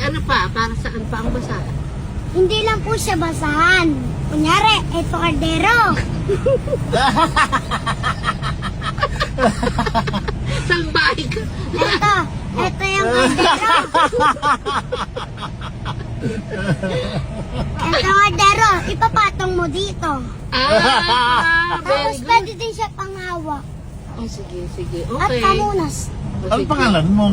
ano pa? Para saan pa ang basa? Hindi lang po siya basahan. Kunyari, eto kaldero. Salbahe ka. Eto yung kaldero. Eto kaldero, ipapatong mo dito. Ah, very Tapos good. pwede din siya panghawak. Oh, sige, sige. At Okay. kamunas. Oh, Ano sige. pangalan mo?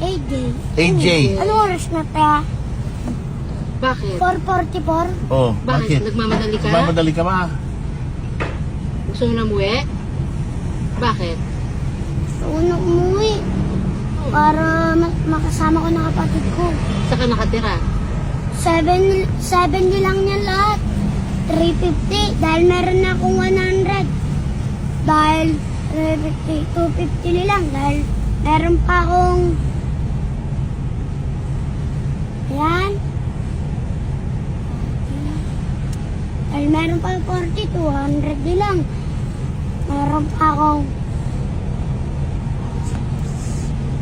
AJ. AJ. Ano oras na tayo? Bakit? 4:44? Oh, Bakit? bakit? Nagmamadali ka? Mamadali ka ba? Gusto mo na umuwi? Bakit? Una umuwi. Para makasama ko ng kapatid ko. Saan ka nakatira? 70 lang niya lahat. 350. Dahil meron na akong 100. Dahil 350, 250 nilang. Dahil meron pa akong... Ayan. Dahil meron pa akong 40, 200 nilang. Meron pa akong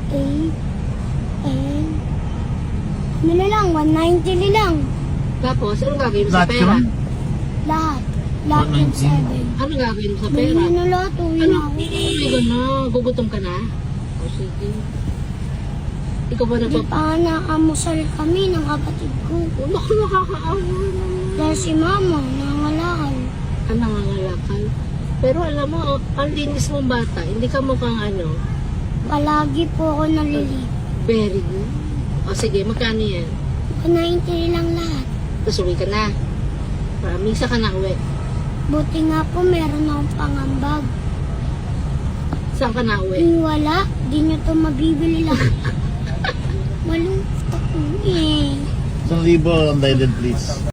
8, 10, ano nilang, 190 nilang. Tapos, anong gagawin mo sa Lahat pera? yun? Lahat. Lahat yung 7. Anong gagawin mo sa pera? Bili na lahat, uwi Ano? na ako. Ay, gano'n. Gugutom ka na? O, sige. Ikaw ba Di pa nga nakamusal kami ng kapatid ko. Naku, nakakaawa naman. Dahil si mama, nangalakal. Ang nangangalakal. Pero alam mo, ang linis mong bata, hindi ka mukhang ano. Palagi po ako nalilip. Very good. O sige, magkano yan? 190 lang lahat. Tapos uwi ka na. Misa ka na uwi. Buti nga po meron akong pangambag. Saan ka na uwi? Kung wala, di nyo to mabibili lang. Malungkot ako eh. 1,000 ang din, please.